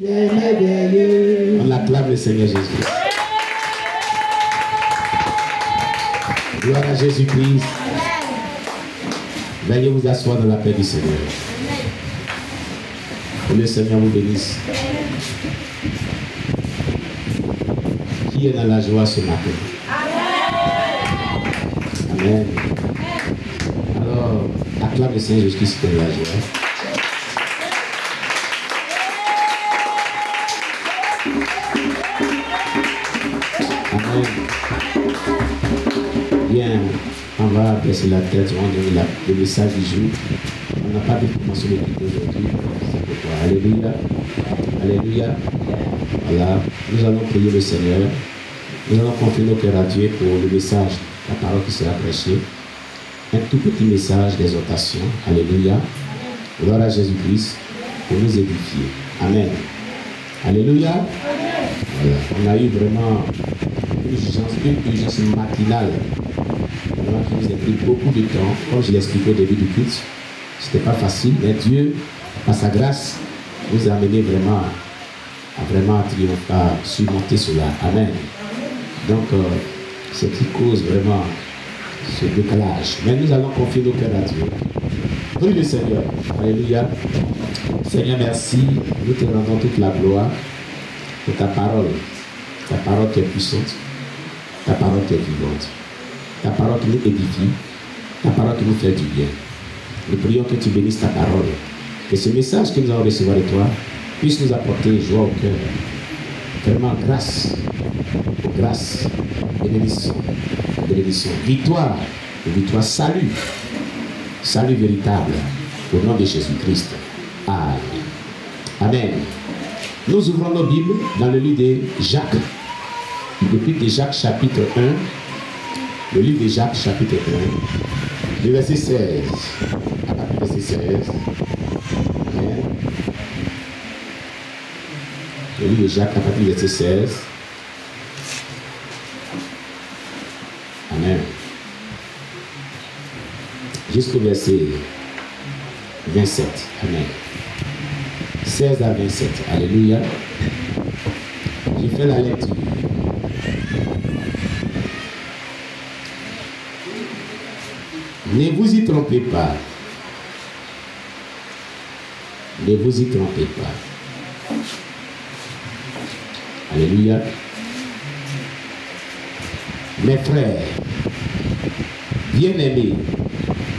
On acclame le Seigneur Jésus. Gloire à Jésus-Christ. Veuillez vous asseoir dans la paix du Seigneur. Que le Seigneur vous bénisse. Qui est dans la joie ce matin? Amen. Alors, acclame le Seigneur Jésus-Christ dans la joie. Amen. Bien, on va baisser la tête, on va donner le message du jour. On n'a pas pu commencer le culte aujourd'hui. C'est pourquoi. Alléluia. Alléluia. Voilà. Nous allons prier le Seigneur. Nous allons confier nos cœurs à Dieu pour le message, la parole qui sera prêchée. Un tout petit message d'exhortation. Alléluia. Gloire à Jésus-Christ pour nous édifier. Amen. Alléluia. Voilà. On a eu vraiment une urgence matinale qui nous a pris beaucoup de temps. Comme je l'ai expliqué au début du culte, c'était pas facile, mais Dieu, par sa grâce, nous a amené vraiment à triompher, à surmonter cela. Amen. Donc, ce qui cause vraiment ce décalage. Mais nous allons confier nos cœurs à Dieu. Prie le Seigneur. Alléluia. Seigneur, merci. Nous te rendons toute la gloire pour ta parole. Ta parole qui est puissante. Ta parole qui est vivante. Ta parole qui nous édifie. Ta parole qui nous fait du bien. Nous prions que tu bénisses ta parole. Que ce message que nous allons recevoir de toi puisse nous apporter joie au cœur. Vraiment grâce. Grâce. Bénédiction. Bénédiction. Victoire. Victoire. Salut. Salut véritable. Au nom de Jésus-Christ. Amen. Amen. Nous ouvrons nos Bibles dans le livre de Jacques. L'épître de Jacques chapitre 1. Le livre de Jacques chapitre 1. Le verset 16. À partir du verset 16. Amen. Le livre de Jacques à partir du verset 16. Amen. Jusqu'au verset 27. Amen. 16 à 27. Alléluia. Je fais la lecture. Ne vous y trompez pas. Ne vous y trompez pas. Alléluia. Mes frères, bien-aimés,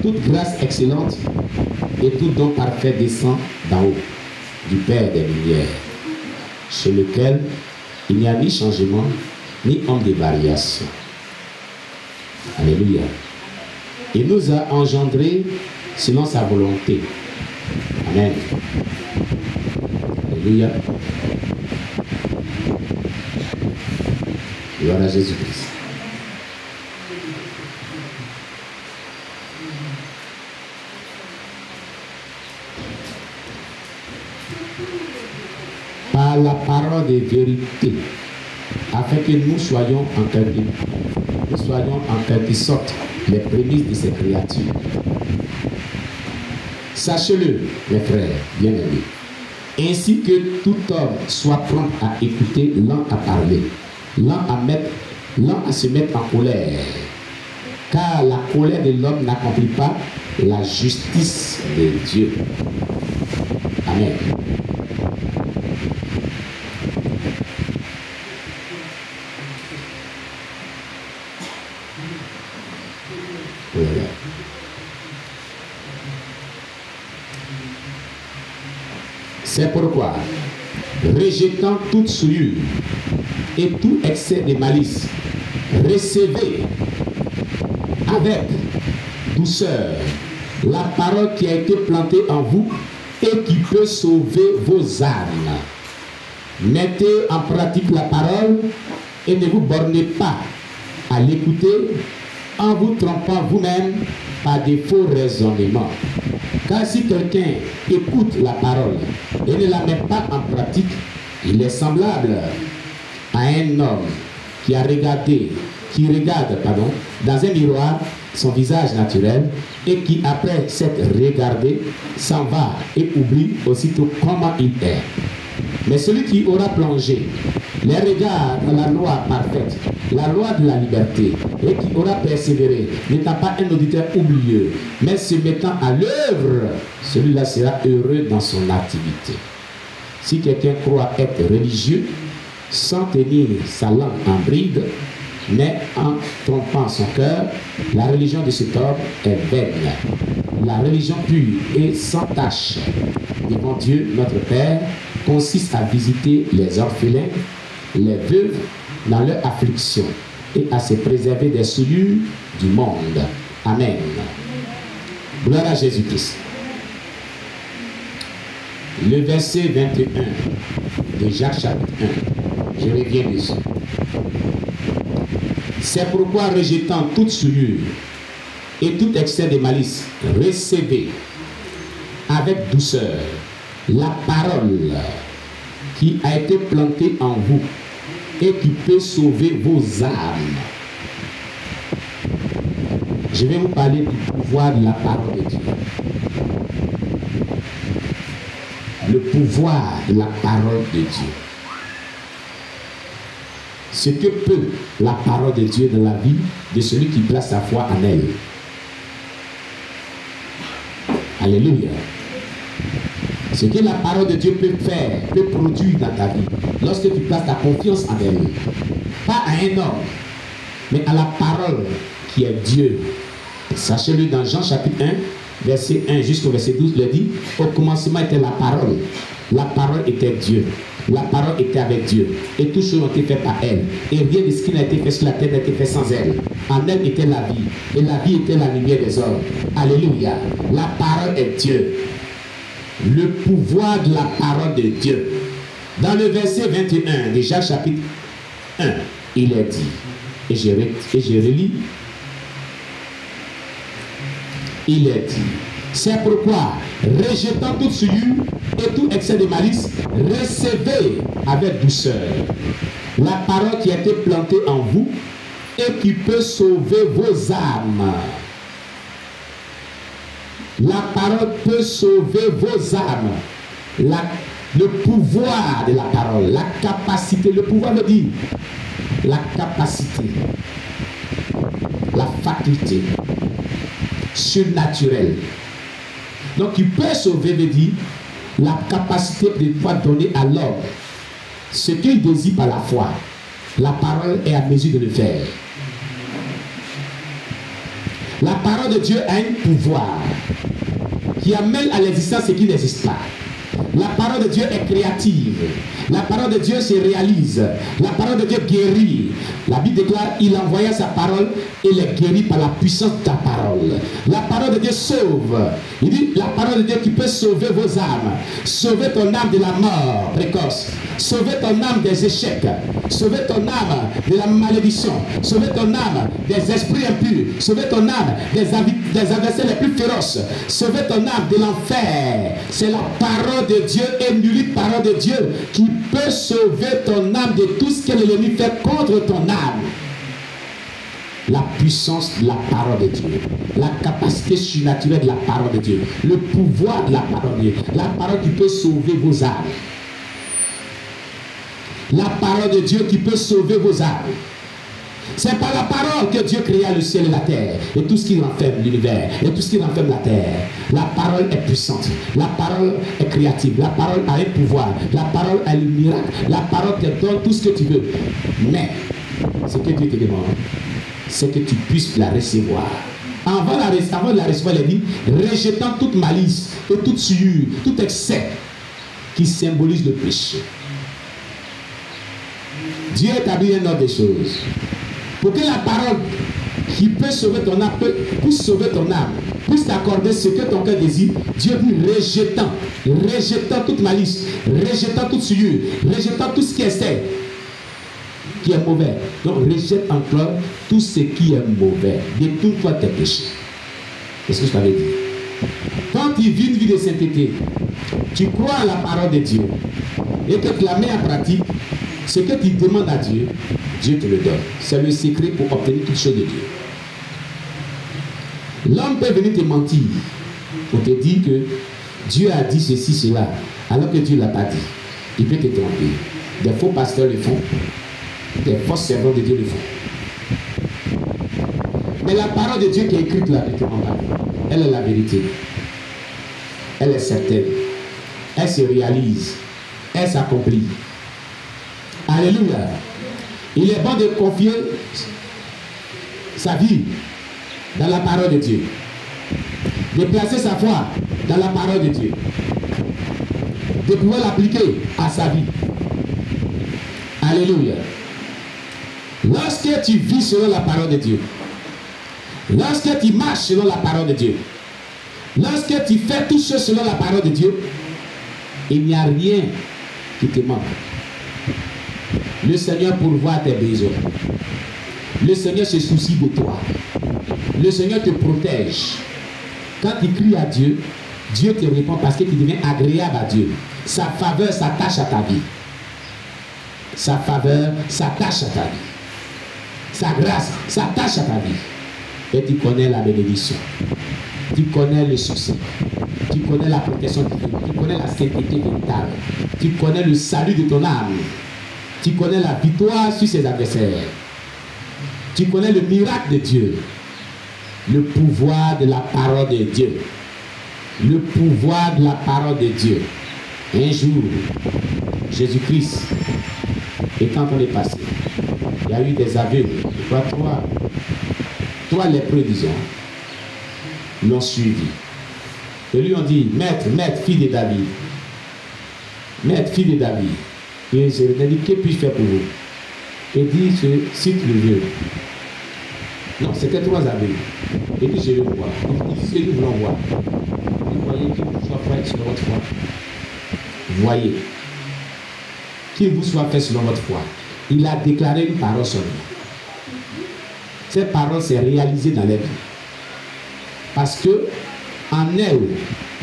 toute grâce excellente et tout don parfait descend d'en haut, du Père des Lumières, chez lequel il n'y a ni changement, ni ombre de variation. Alléluia. Il nous a engendrés selon sa volonté. Amen. Alléluia. Gloire à Jésus-Christ. Par la parole de vérité, afin que nous soyons en quelque sorte les prémices de ces créatures. Sachez-le, mes frères bien-aimés, ainsi que tout homme soit prompt à écouter, lent à parler, lent à se mettre en colère, car la colère de l'homme n'accomplit pas la justice de Dieu. Amen. C'est pourquoi, rejetant toute souillure et tout excès de malice, recevez avec douceur la parole qui a été plantée en vous et qui peut sauver vos âmes. Mettez en pratique la parole et ne vous bornez pas à l'écouter en vous trompant vous-même par des faux raisonnements. Car si quelqu'un écoute la parole et ne la met pas en pratique, il est semblable à un homme qui regarde dans un miroir son visage naturel et qui, après s'être regardé, s'en va et oublie aussitôt comment il est. Mais celui qui aura plongé les regards dans la loi parfaite, la loi de la liberté, et qui aura persévéré, n'étant pas un auditeur oublieux, mais se mettant à l'œuvre, celui-là sera heureux dans son activité. Si quelqu'un croit être religieux, sans tenir sa langue en bride, mais en trompant son cœur, la religion de cet homme est vaine. La religion pure et sans tache devant Dieu, notre Père, consiste à visiter les orphelins, les veuves dans leur affliction et à se préserver des souillures du monde. Amen. Gloire à Jésus-Christ. Le verset 21 de Jacques chapitre 1. Je reviens dessus. C'est pourquoi, rejetant toute souillure et tout excès de malice, recevez avec douceur la parole qui a été plantée en vous et qui peut sauver vos âmes. Je vais vous parler du pouvoir de la parole de Dieu. Le pouvoir de la parole de Dieu. Ce que peut la parole de Dieu dans la vie de celui qui place sa foi en elle. Alléluia. Ce que la parole de Dieu peut faire, peut produire dans ta vie, lorsque tu places ta confiance en elle. Pas à un homme, mais à la parole qui est Dieu. Sachez-le dans Jean chapitre 1, verset 1 jusqu'au verset 12, il dit, au commencement était la parole. La parole était Dieu. La parole était avec Dieu. Et toutes choses ont été faites par elle. Et rien de ce qui n'a été fait sur la terre n'a été fait sans elle. En elle était la vie. Et la vie était la lumière des hommes. Alléluia. La parole est Dieu. Le pouvoir de la parole de Dieu. Dans le verset 21 de Jacques chapitre 1, il est dit, et je relis, il est dit, c'est pourquoi, rejetant toute souillure et tout excès de malice, recevez avec douceur la parole qui a été plantée en vous et qui peut sauver vos âmes. La parole peut sauver vos âmes. Le pouvoir de la parole, la capacité, le pouvoir veut dire la capacité, la faculté surnaturelle. Donc, il peut sauver, veut dire la capacité de pouvoir donner à l'homme ce qu'il désire par la foi. La parole est à mesure de le faire. La parole de Dieu a un pouvoir qui amène à l'existence ce qui n'existe pas. La parole de Dieu est créative. La parole de Dieu se réalise. La parole de Dieu guérit. La Bible déclare, il envoya sa parole et les guérit par la puissance de ta parole. La parole de Dieu sauve. Il dit, la parole de Dieu qui peut sauver vos âmes. Sauver ton âme de la mort précoce. Sauver ton âme des échecs. Sauver ton âme de la malédiction. Sauver ton âme des esprits impurs. Sauver ton âme des adversaires les plus féroces. Sauver ton âme de l'enfer. C'est la parole de Dieu et l'unique parole de Dieu qui peut sauver ton âme de tout ce que l'ennemi fait contre ton âme. La puissance de la parole de Dieu, la capacité surnaturelle de la parole de Dieu, le pouvoir de la parole de Dieu, la parole qui peut sauver vos âmes. La parole de Dieu qui peut sauver vos âmes. C'est par la parole que Dieu créa le ciel et la terre et tout ce qui renferme l'univers et tout ce qui renferme la terre. La parole est puissante, la parole est créative, la parole a un pouvoir, la parole a le miracle, la parole te donne tout ce que tu veux. Mais ce que Dieu te demande, c'est que tu puisses la recevoir. Avant de la recevoir, il a dit, rejetant toute malice et toute souillure, tout excès qui symbolise le péché. Dieu établit un ordre des choses. Pour que la parole qui peut sauver ton âme, puisse sauver ton âme, puisse t'accorder ce que ton cœur désire, Dieu dit rejetant toute malice, rejetant toute souillure, rejetant tout ce qui est mauvais. Donc rejette encore tout ce qui est mauvais. Détourne-toi tes péchés. C'est ce que je t'avais dit. Quand tu vis une vie de sainteté, tu crois à la parole de Dieu et que tu la mets en pratique, ce que tu demandes à Dieu, Dieu te le donne. C'est le secret pour obtenir toutes choses de Dieu. L'homme peut venir te mentir pour te dire que Dieu a dit ceci, cela, alors que Dieu ne l'a pas dit. Il peut te tromper. Des faux pasteurs le font. Des faux servants de Dieu le font. Mais la parole de Dieu qui est écrite là, elle est la vérité. Elle est certaine. Elle se réalise. Elle s'accomplit. Alléluia. Il est bon de confier sa vie dans la parole de Dieu. De placer sa foi dans la parole de Dieu. De pouvoir l'appliquer à sa vie. Alléluia. Lorsque tu vis selon la parole de Dieu, lorsque tu marches selon la parole de Dieu, lorsque tu fais tout ce selon la parole de Dieu, il n'y a rien qui te manque. Le Seigneur pourvoit tes besoins. Le Seigneur se soucie de toi. Le Seigneur te protège. Quand tu cries à Dieu, Dieu te répond parce que tu deviens agréable à Dieu. Sa faveur s'attache à ta vie. Sa faveur s'attache à ta vie. Sa grâce s'attache à ta vie. Et tu connais la bénédiction. Tu connais le succès. Tu connais la protection divine. Tu connais la sainteté véritable. Tu connais le salut de ton âme. Tu connais la victoire sur ses adversaires. Tu connais le miracle de Dieu. Le pouvoir de la parole de Dieu. Le pouvoir de la parole de Dieu. Un jour, Jésus-Christ est en train de passer. Il y a eu des aveugles. Je crois trois lépreux, disons, l'ont suivi. Et lui ont dit, maître, fille de David. Maître, fille de David. Et je lui ai dit, que puis-je faire pour vous? Il dit, si tu le veux. Non, c'était trois aveugles. Il dit, je le vois. Il dit, si nous voulons voir. Vous voyez qu'il vous soit fait selon votre foi. Voyez. Qu'il vous soit fait selon votre foi. Il a déclaré une parole seulement. Cette parole s'est réalisée dans les vies. Parce que, en elle,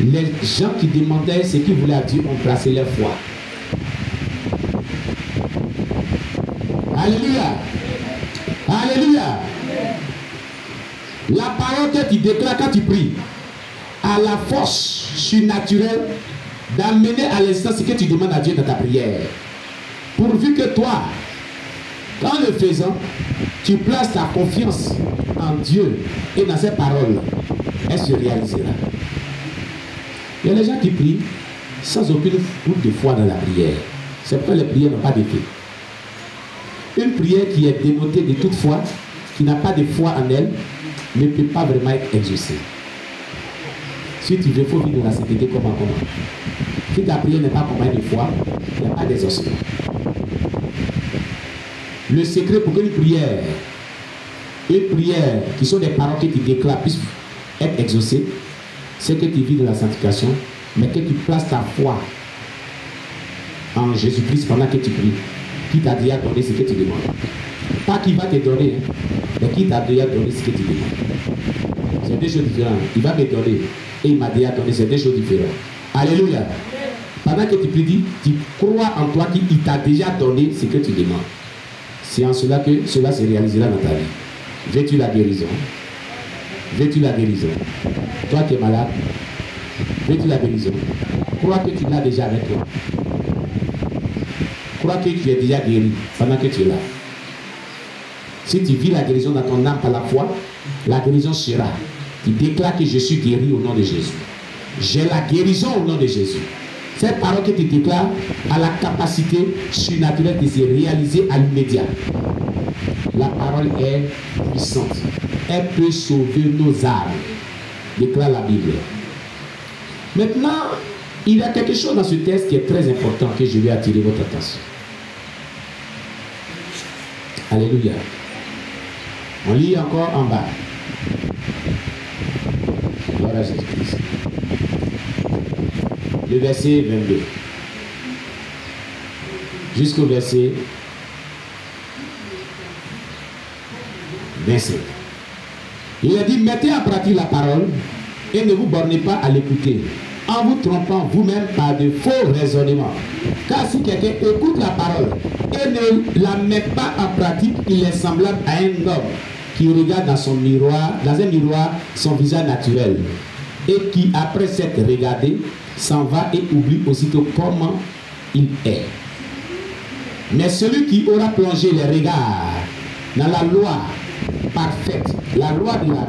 les gens qui demandaient ce qu'ils voulaient à Dieu ont placé leur foi. Alléluia. Alléluia. La parole que tu déclares quand tu pries a la force surnaturelle d'amener à l'instant ce que tu demandes à Dieu dans ta prière. Pourvu que toi, en le faisant, tu places ta confiance en Dieu et dans ses paroles, elle se réalisera. Il y a des gens qui prient sans aucune goutte de foi dans la prière. C'est pourquoi les prières n'ont pas d'effet. Une prière qui est dénotée de toute foi, qui n'a pas de foi en elle, ne peut pas vraiment être exaucée. Si tu veux, il faut vivre dans la sainteté comment. Si ta prière n'est pas accompagnée de foi, il n'y a pas d'exaucement. Le secret pour qu'une prière qui sont des paroles que tu déclares puisse être exaucée, c'est que tu vis dans la sanctification, mais que tu places ta foi en Jésus-Christ pendant que tu pries, qui t'a déjà donné ce que tu demandes. Pas qui va te donner, mais qui t'a déjà donné ce que tu demandes. C'est deux choses différentes. Il va me donner et il m'a déjà donné, c'est deux choses différentes. Alléluia. Pendant que tu pries, tu crois en toi qu'il t'a déjà donné ce que tu demandes. C'est en cela que cela se réalisera dans ta vie. Veux-tu la guérison? Veux-tu la guérison? Toi qui es malade, veux-tu la guérison? Crois que tu l'as déjà avec toi. Crois que tu es déjà guéri pendant que tu es là. Si tu vis la guérison dans ton âme par la foi, la guérison sera. Tu déclares que je suis guéri au nom de Jésus. J'ai la guérison au nom de Jésus. Cette parole que tu déclares a la capacité surnaturelle de se réaliser à l'immédiat. La parole est puissante. Elle peut sauver nos âmes. Déclare la Bible. Maintenant, il y a quelque chose dans ce texte qui est très important que je vais attirer votre attention. Alléluia. On lit encore en bas. Gloire à Jésus-Christ. Le verset 22. Jusqu'au verset 25. Il a dit, mettez en pratique la parole et ne vous bornez pas à l'écouter, en vous trompant vous-même par de faux raisonnements. Car si quelqu'un écoute la parole et ne la met pas en pratique, il est semblable à un homme qui regarde dans un miroir son visage naturel et qui, après s'être regardé, s'en va et oublie aussitôt comment il est. Mais celui qui aura plongé les regards dans la loi parfaite, la loi de la